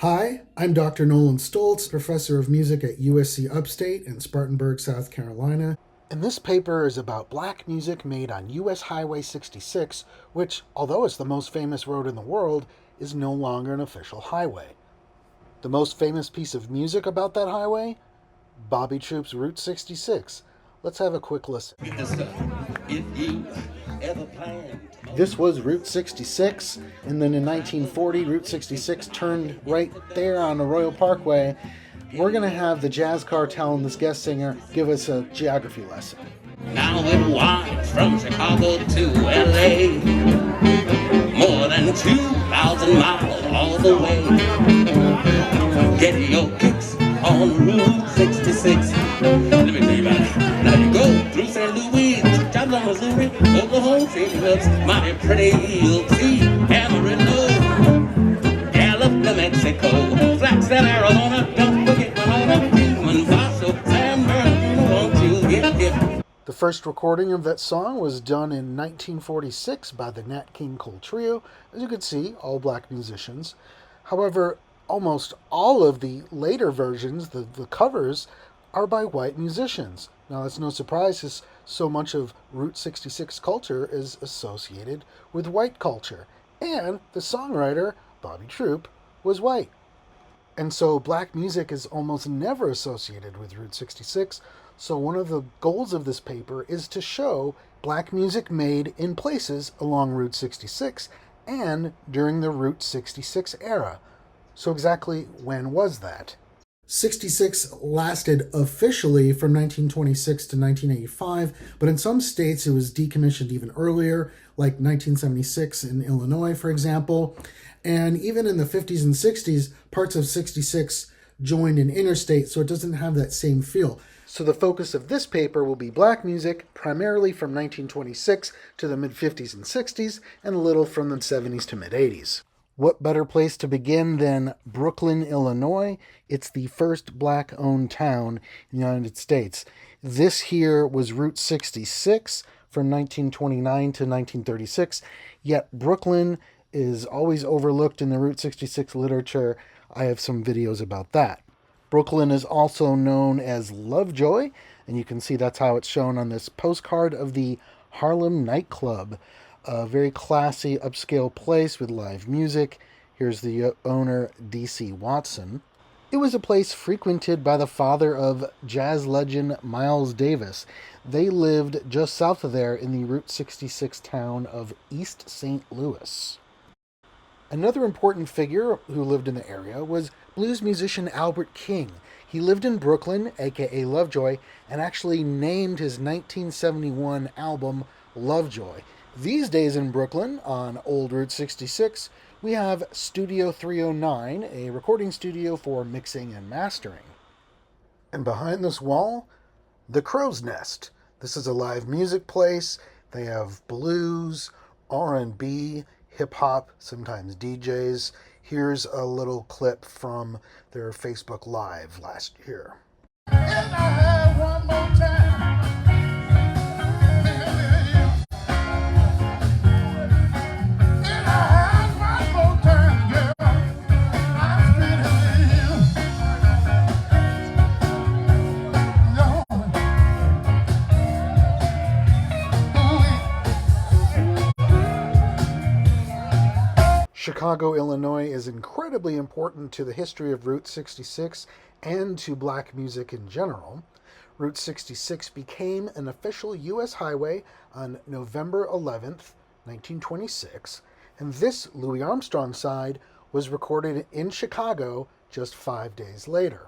Hi, I'm Dr. Nolan Stoltz, professor of music at USC Upstate in Spartanburg, South Carolina. And this paper is about black music made on US Highway 66, which, although it's the most famous road in the world, is no longer an official highway. The most famous piece of music about that highway? Bobby Troup's Route 66. Let's have a quick listen. This was Route 66, and then in 1940, Route 66 turned right there on the Royal Parkway. We're going to have the Jazz Cartel and this guest singer give us a geography lesson. Now it winds from Chicago to L.A., more than 2,000 miles all the way. Get your kicks on Route 66. Let me tell you about it. Now you go through St. Louis, Joplin, Missouri, Oklahoma, St. Phillips, mighty pretty you'll see Amarillo, Gallup, New Mexico, Flagstaff, Arizona, don't forget Winona, Kingman, Vaso, San Bernardino, won't you get hip? The first recording of that song was done in 1946 by the Nat King Cole Trio. As you can see, all black musicians. However, almost all of the later versions, the covers, are by white musicians. Now, that's no surprise, as so much of Route 66 culture is associated with white culture. And the songwriter, Bobby Troup, was white. And so black music is almost never associated with Route 66. So one of the goals of this paper is to show black music made in places along Route 66 and during the Route 66 era. So exactly when was that? 66 lasted officially from 1926 to 1985, but in some states it was decommissioned even earlier, like 1976 in Illinois, for example. And even in the 50s and 60s, parts of 66 joined in interstate, so it doesn't have that same feel. So the focus of this paper will be black music, primarily from 1926 to the mid-50s and 60s, and a little from the 70s to mid-80s. What better place to begin than Brooklyn, Illinois? It's the first black-owned town in the United States. This here was Route 66 from 1929 to 1936, yet Brooklyn is always overlooked in the Route 66 literature. I have some videos about that. Brooklyn is also known as Lovejoy, and you can see that's how it's shown on this postcard of the Harlem Nite Club. A very classy, upscale place with live music. Here's the owner, D.C. Watson. It was a place frequented by the father of jazz legend Miles Davis. They lived just south of there in the Route 66 town of East St. Louis. Another important figure who lived in the area was blues musician Albert King. He lived in Brooklyn, a.k.a. Lovejoy, and actually named his 1971 album Lovejoy. These days in Brooklyn, on Old Route 66, we have Studio 309, a recording studio for mixing and mastering. And behind this wall, the Crow's Nest. This is a live music place. They have blues, R&B, hip-hop, sometimes DJs. Here's a little clip from their Facebook Live last year. And I have one more time. Chicago, Illinois is incredibly important to the history of Route 66 and to black music in general. Route 66 became an official U.S. highway on November 11th, 1926, and this Louis Armstrong side was recorded in Chicago just 5 days later.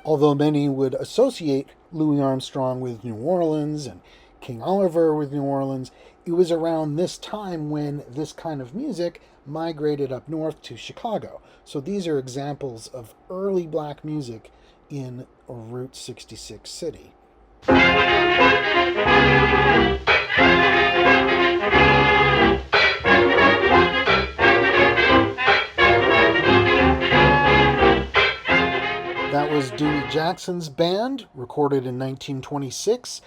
Although many would associate Louis Armstrong with New Orleans and King Oliver with New Orleans, it was around this time when this kind of music migrated up north to Chicago. So these are examples of early black music in Route 66 city. That was Dewey Jackson's band, recorded in 1926,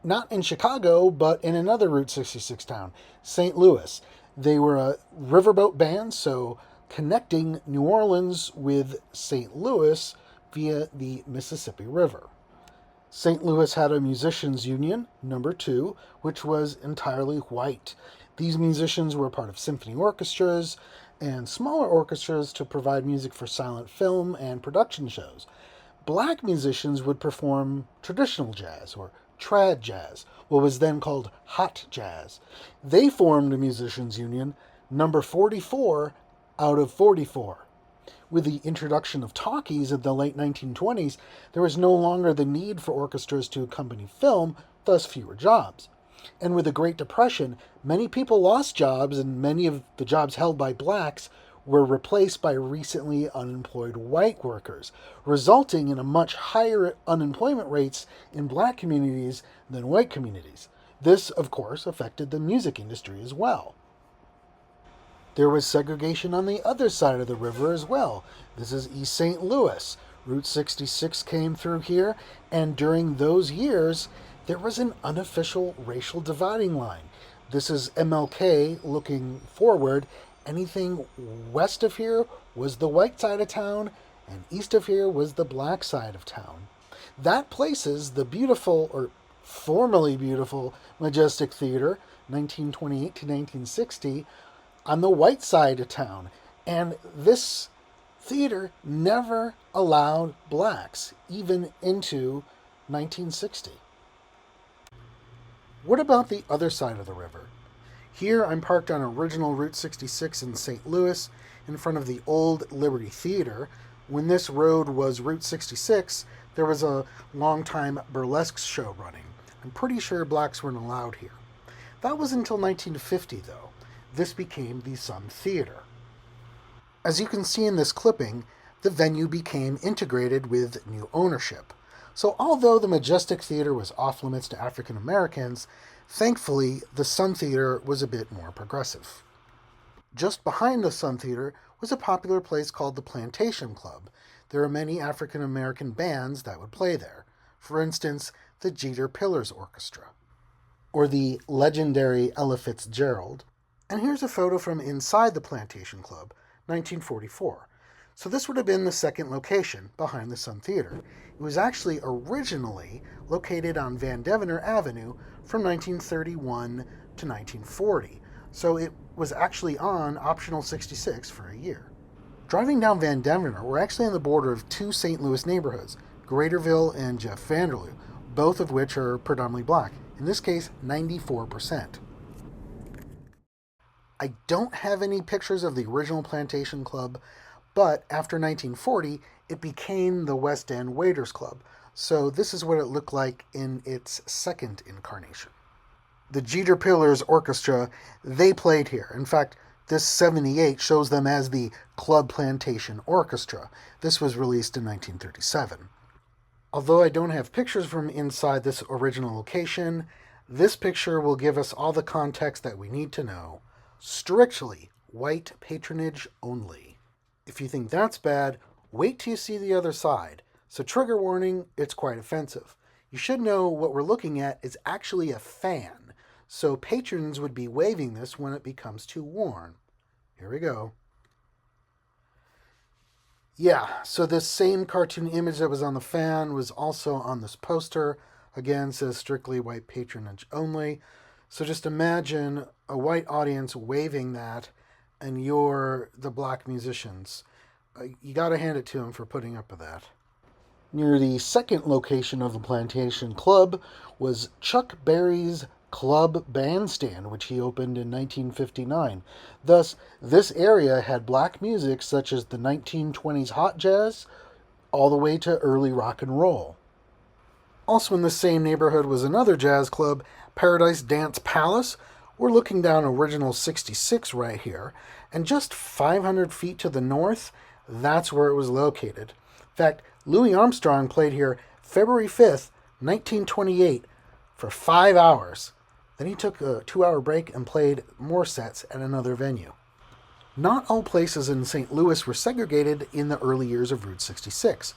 not in Chicago, but in another Route 66 town, St. Louis. They were a riverboat band, so connecting New Orleans with St. Louis via the Mississippi River. St. Louis had a musicians union, number 2, which was entirely white. These musicians were part of symphony orchestras and smaller orchestras to provide music for silent film and production shows. Black musicians would perform traditional jazz, or trad jazz, what was then called hot jazz. They formed a musicians union, number 44 out of 44. With the introduction of talkies in the late 1920s, there was no longer the need for orchestras to accompany film, thus fewer jobs. And with the Great Depression, many people lost jobs, and many of the jobs held by blacks were replaced by recently unemployed white workers, resulting in a much higher unemployment rates in black communities than white communities. This, of course, affected the music industry as well. There was segregation on the other side of the river as well. This is East St. Louis. Route 66 came through here, and during those years, there was an unofficial racial dividing line. This is MLK looking forward. Anything west of here was the white side of town, and east of here was the black side of town. That places the beautiful, or formerly beautiful, Majestic Theater, 1928 to 1960, on the white side of town. And this theater never allowed blacks, even into 1960. What about the other side of the river? Here I'm parked on original Route 66 in St. Louis in front of the old Liberty Theater. When this road was Route 66, there was a long-time burlesque show running. I'm pretty sure blacks weren't allowed here. That was until 1950, though. This became the Sun Theater. As you can see in this clipping, the venue became integrated with new ownership. So although the Majestic Theater was off limits to African Americans, thankfully the Sun Theater was a bit more progressive. Just behind the Sun Theater was a popular place called the Plantation Club. There are many African American bands that would play there. For instance, the Jeter Pillars Orchestra, or the legendary Ella Fitzgerald. And here's a photo from inside the Plantation Club, 1944. So this would have been the second location behind the Sun Theater. It was actually originally located on Van Devener Avenue from 1931 to 1940. So it was actually on optional 66 for a year. Driving down Van Devener, we're actually on the border of two St. Louis neighborhoods, Greaterville and Jeff Vanderloo, both of which are predominantly black. In this case, 94%. I don't have any pictures of the original Plantation Club, but after 1940, it became the West End Waiters Club. So this is what it looked like in its second incarnation. The Jeter Pillars Orchestra, they played here. In fact, this 78 shows them as the Club Plantation Orchestra. This was released in 1937. Although I don't have pictures from inside this original location, this picture will give us all the context that we need to know. Strictly white patronage only. If you think that's bad, wait till you see the other side. So trigger warning, it's quite offensive. You should know what we're looking at is actually a fan. So patrons would be waving this when it becomes too warm. Here we go. Yeah, so this same cartoon image that was on the fan was also on this poster. Again, says strictly white patronage only. So just imagine a white audience waving that, and you're the black musicians. You got to hand it to them for putting up with that. Near the second location of the Plantation Club was Chuck Berry's Club Bandstand, which he opened in 1959. Thus, this area had black music such as the 1920s hot jazz, all the way to early rock and roll. Also in the same neighborhood was another jazz club, Paradise Dance Palace. We're looking down original 66 right here, and just 500 feet to the north, that's where it was located. In fact, Louis Armstrong played here February 5th, 1928, for 5 hours. Then he took a 2-hour break and played more sets at another venue. Not all places in St. Louis were segregated in the early years of Route 66.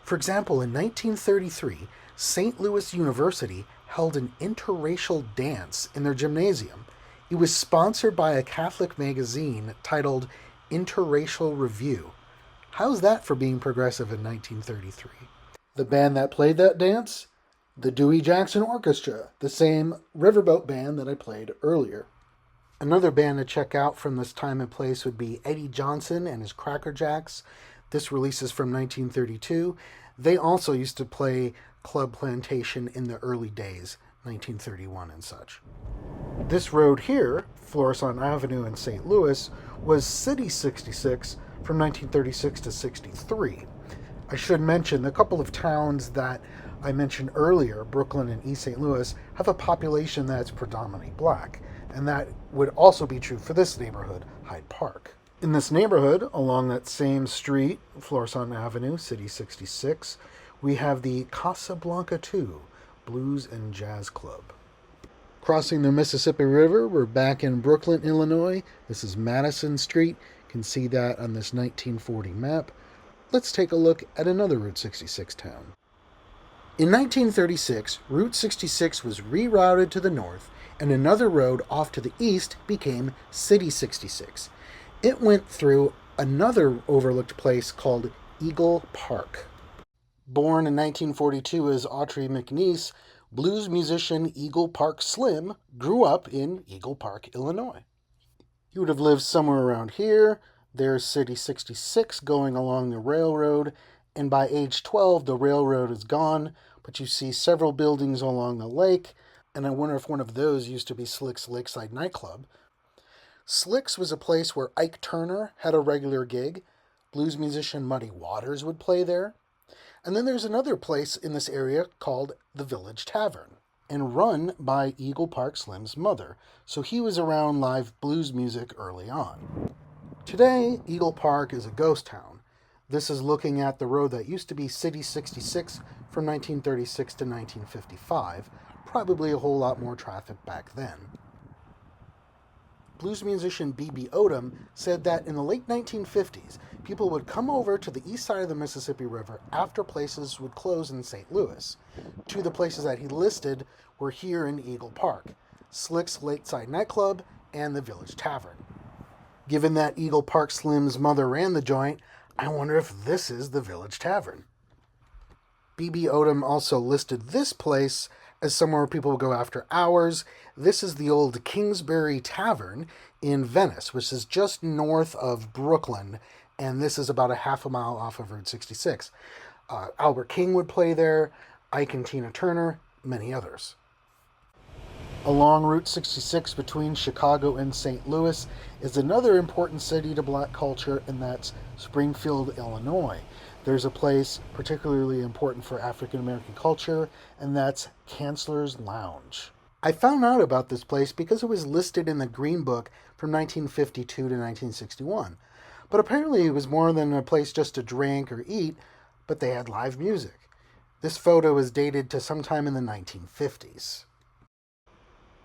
For example, in 1933, St. Louis University held an interracial dance in their gymnasium. It was sponsored by a Catholic magazine titled Interracial Review. How's that for being progressive in 1933? The band that played that dance? The Dewey Jackson Orchestra, the same riverboat band that I played earlier. Another band to check out from this time and place would be Eddie Johnson and his Cracker Jacks. This release is from 1932. They also used to play Club Plantation in the early days, 1931 and such. This road here, Florissant Avenue in St. Louis, was City 66 from 1936 to 63. I should mention the couple of towns that I mentioned earlier, Brooklyn and East St. Louis, have a population that's predominantly black, and that would also be true for this neighborhood, Hyde Park. In this neighborhood, along that same street, Florissant Avenue, City 66, we have the Casablanca 2 Blues and Jazz Club. Crossing the Mississippi River, we're back in Brooklyn, Illinois. This is Madison Street. You can see that on this 1940 map. Let's take a look at another Route 66 town. In 1936, Route 66 was rerouted to the north, and another road off to the east became City 66. It went through another overlooked place called Eagle Park. Born in 1942 as Autry McNeese, blues musician Eagle Park Slim grew up in Eagle Park, Illinois. He would have lived somewhere around here. There's City 66 going along the railroad, and by age 12 the railroad is gone, but you see several buildings along the lake, and I wonder if one of those used to be Slick's Lakeside Nightclub. Slick's was a place where Ike Turner had a regular gig. Blues musician Muddy Waters would play there. And then there's another place in this area called the Village Tavern, and run by Eagle Park Slim's mother, so he was around live blues music early on. Today, Eagle Park is a ghost town. This is looking at the road that used to be City 66 from 1936 to 1955, probably a whole lot more traffic back then. Blues musician B.B. Odom said that in the late 1950s, people would come over to the east side of the Mississippi River after places would close in St. Louis. Two of the places that he listed were here in Eagle Park, Slick's Lakeside Nightclub and the Village Tavern. Given that Eagle Park Slim's mother ran the joint, I wonder if this is the Village Tavern. B.B. Odom also listed this place as somewhere people will go after hours. This is the old Kingsbury Tavern in Venice, which is just north of Brooklyn, and this is about a half a mile off of Route 66. Albert King would play there, Ike and Tina Turner, many others. Along Route 66 between Chicago and St. Louis is another important city to black culture, and that's Springfield, Illinois. There's a place particularly important for African American culture, and that's Chancellor's Lounge. I found out about this place because it was listed in the Green Book from 1952 to 1961. But apparently it was more than a place just to drink or eat, but they had live music. This photo is dated to sometime in the 1950s.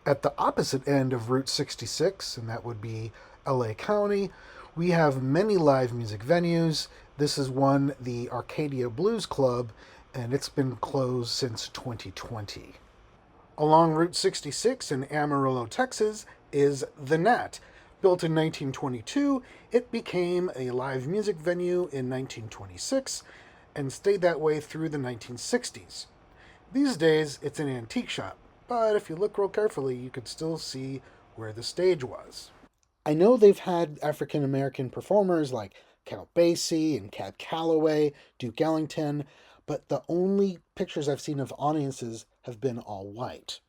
At the opposite end of Route 66, and that would be LA County, we have many live music venues. This is one, the Arcadia Blues Club, and it's been closed since 2020. Along Route 66 in Amarillo, Texas, is The Nat. Built in 1922, it became a live music venue in 1926 and stayed that way through the 1960s. These days, it's an antique shop, but if you look real carefully, you could still see where the stage was. I know they've had African American performers like Count Basie and Cab Calloway, Duke Ellington, but the only pictures I've seen of audiences have been all white.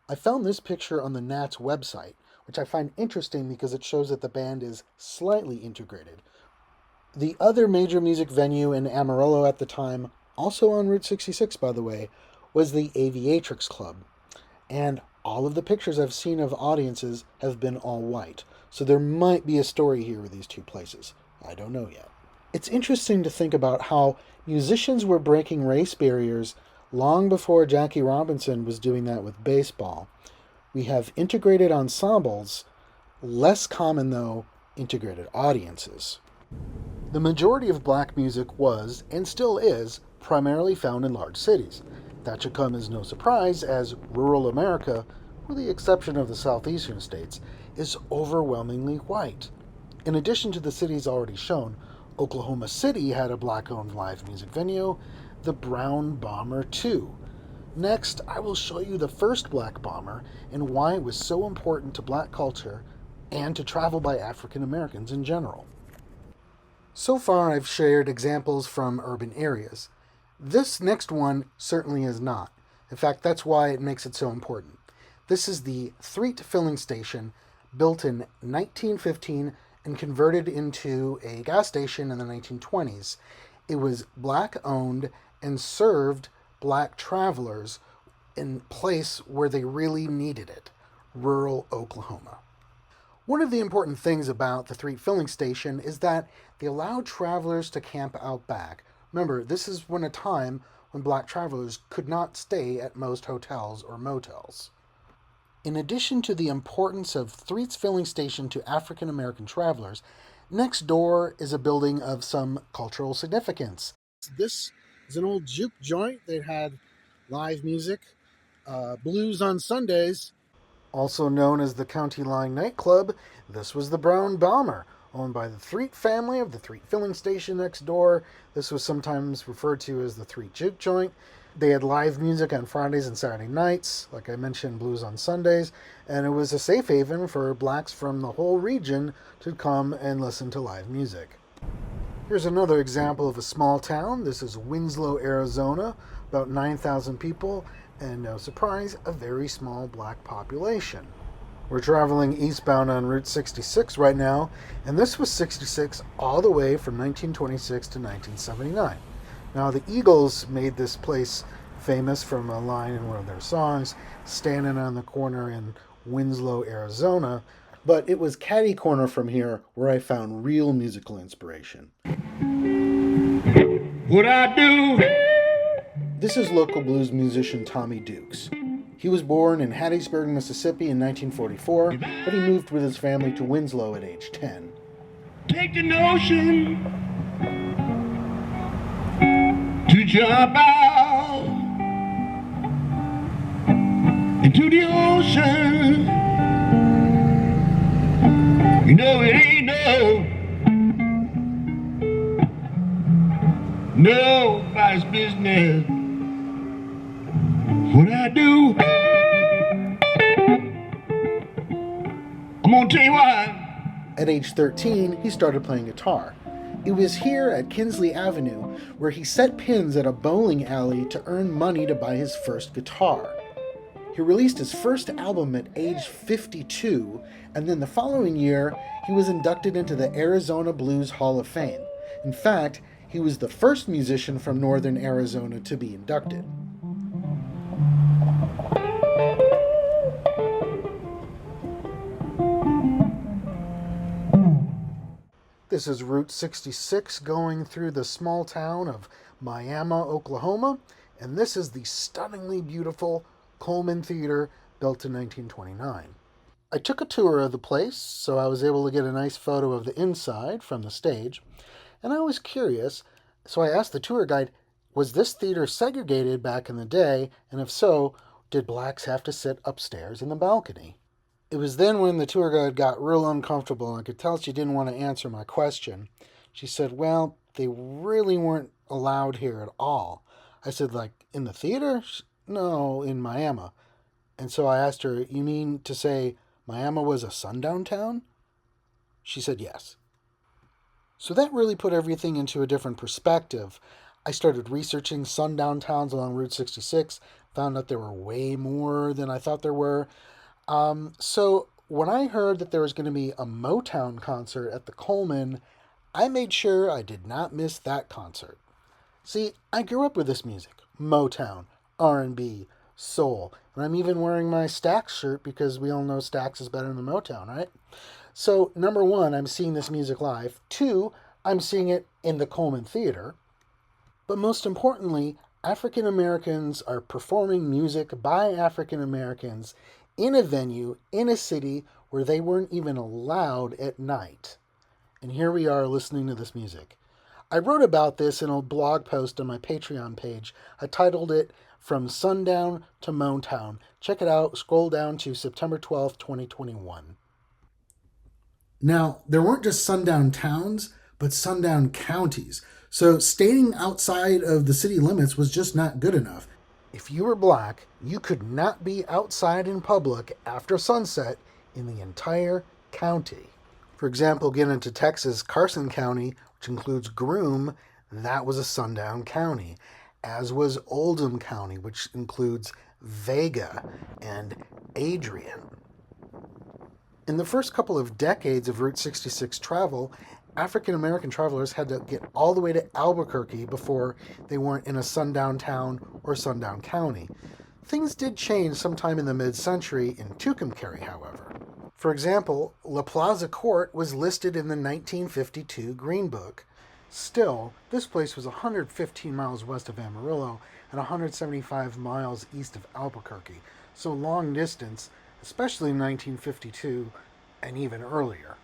I found this picture on the Nat's website, which I find interesting because it shows that the band is slightly integrated. The other major music venue in Amarillo at the time, also on Route 66 by the way, was the Aviatrix Club. And all of the pictures I've seen of audiences have been all white. So there might be a story here with these two places. I don't know yet. It's interesting to think about how musicians were breaking race barriers long before Jackie Robinson was doing that with baseball. We have integrated ensembles, less common though, integrated audiences. The majority of black music was, and still is, primarily found in large cities. That should come as no surprise, as rural America, with the exception of the southeastern states, is overwhelmingly white. In addition to the cities already shown, Oklahoma City had a black owned live music venue, the Brown Bomber 2. Next, I will show you the first black bomber and why it was so important to black culture and to travel by African Americans in general. So far, I've shared examples from urban areas. This next one certainly is not. In fact, that's why it makes it so important. This is the Threet filling station, built in 1915 and converted into a gas station in the 1920s. It was black owned and served black travelers in place where they really needed it, rural Oklahoma. One of the important things about the Threet filling station is that they allowed travelers to camp out back. Remember, this is when a time when black travelers could not stay at most hotels or motels. In addition to the importance of Threet's filling station to African American travelers, next door is a building of some cultural significance. This is an old juke joint. They had live music, blues on Sundays. Also known as the County Line Nite Club, this was the Brown Bomber, owned by the Threet family of the Threet filling station next door. This was sometimes referred to as the Threet Juke Joint. They had live music on Fridays and Saturday nights, like I mentioned, blues on Sundays, and it was a safe haven for blacks from the whole region to come and listen to live music. Here's another example of a small town. This is Winslow, Arizona, about 9,000 people, and no surprise, a very small black population. We're traveling eastbound on Route 66 right now, and this was 66 all the way from 1926 to 1979. Now, the Eagles made this place famous from a line in one of their songs, standing on the corner in Winslow, Arizona, but it was catty corner from here where I found real musical inspiration. What I do? This is local blues musician Tommy Dukes. He was born in Hattiesburg, Mississippi in 1944, but he moved with his family to Winslow at age 10. Take the notion to jump out into the ocean. You know it ain't nobody's business. What I do, I'm gonna tell you why. At age 13, he started playing guitar. It was here at Kinsley Avenue where he set pins at a bowling alley to earn money to buy his first guitar. He released his first album at age 52, and then the following year, he was inducted into the Arizona Blues Hall of Fame. In fact, he was the first musician from northern Arizona to be inducted. This is Route 66 going through the small town of Miami, Oklahoma, and this is the stunningly beautiful Coleman Theater, built in 1929. I took a tour of the place, so I was able to get a nice photo of the inside from the stage, and I was curious, so I asked the tour guide, was this theater segregated back in the day, and if so, did blacks have to sit upstairs in the balcony? It was then when the tour guide got real uncomfortable and I could tell she didn't want to answer my question. She said, well, they really weren't allowed here at all. I said, like, in the theater? No, in Miami. And so I asked her, you mean to say Miami was a sundown town? She said yes. So that really put everything into a different perspective. I started researching sundown towns along Route 66, found out there were way more than I thought there were. So when I heard that there was going to be a Motown concert at the Coleman, I made sure I did not miss that concert. See, I grew up with this music, Motown, R&B, soul, and I'm even wearing my Stax shirt because we all know Stax is better than Motown, right? So, number one, I'm seeing this music live. Two, I'm seeing it in the Coleman Theater. But most importantly, African Americans are performing music by African Americans in a venue, in a city where they weren't even allowed at night. And here we are listening to this music. I wrote about this in a blog post on my Patreon page. I titled it From Sundown to Motown. Check it out. Scroll down to September 12th, 2021. Now, there weren't just sundown towns, but sundown counties. So stating outside of the city limits was just not good enough. If you were black, you could not be outside in public after sunset in the entire county. For example, get into Texas, Carson County, which includes Groom, that was a sundown county, as was Oldham County, which includes Vega and Adrian. In the first couple of decades of Route 66 travel, African American travelers had to get all the way to Albuquerque before they weren't in a sundown town or sundown county. Things did change sometime in the mid-century in Tucumcari, however. For example, La Plaza Court was listed in the 1952 Green Book. Still, this place was 115 miles west of Amarillo and 175 miles east of Albuquerque, so long distance, especially in 1952 and even earlier.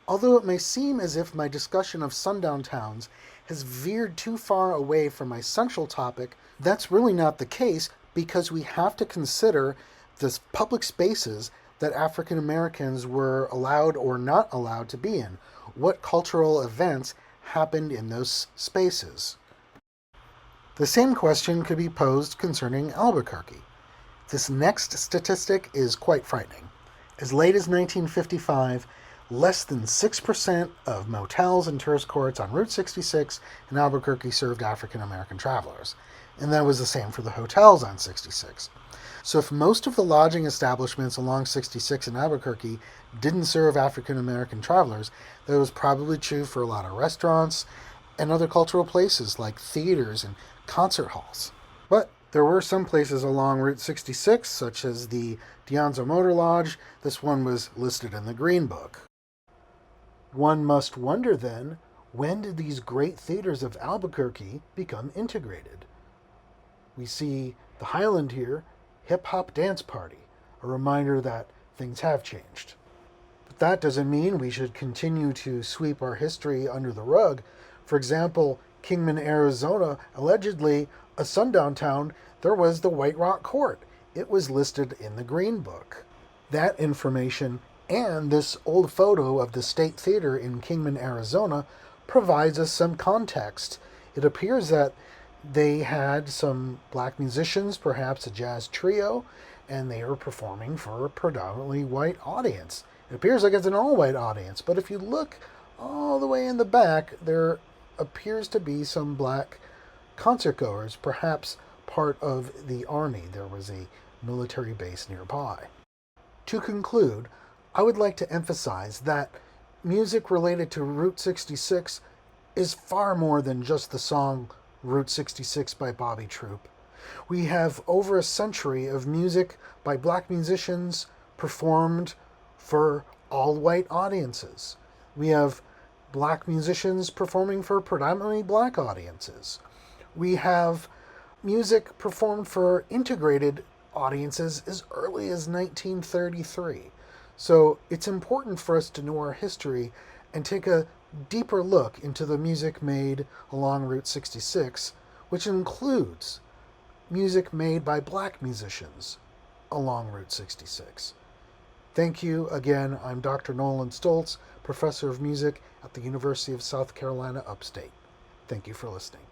Although it may seem as if my discussion of sundown towns has veered too far away from my central topic, that's really not the case because we have to consider the public spaces that African Americans were allowed or not allowed to be in. What cultural events happened in those spaces? The same question could be posed concerning Albuquerque. This next statistic is quite frightening. As late as 1955, less than 6% of motels and tourist courts on Route 66 in Albuquerque served African American travelers, and that was the same for the hotels on 66. So if most of the lodging establishments along 66 in Albuquerque didn't serve African American travelers, that was probably true for a lot of restaurants and other cultural places like theaters and concert halls. But there were some places along Route 66, such as the Dianzo Motor Lodge. This one was listed in the Green Book. One must wonder then, when did these great theaters of Albuquerque become integrated? We see the Highland here, hip-hop dance party, a reminder that things have changed. But that doesn't mean we should continue to sweep our history under the rug. For example, Kingman, Arizona, allegedly a sundown town, there was the White Rock Court. It was listed in the Green Book. That information and this old photo of the State Theater in Kingman, Arizona provides us some context. It appears that they had some black musicians, perhaps a jazz trio, and they were performing for a predominantly white audience. It appears like it's an all-white audience, but if you look all the way in the back, there appears to be some black concertgoers, perhaps part of the army. There was a military base nearby. To conclude, I would like to emphasize that music related to Route 66 is far more than just the song Route 66 by Bobby Troup. We have over a century of music by black musicians performed for all-white audiences. We have black musicians performing for predominantly black audiences. We have music performed for integrated audiences as early as 1933. So it's important for us to know our history and take a deeper look into the music made along Route 66, which includes music made by black musicians along Route 66. Thank you again. I'm Dr. Nolan Stoltz, professor of music at the University of South Carolina Upstate. Thank you for listening.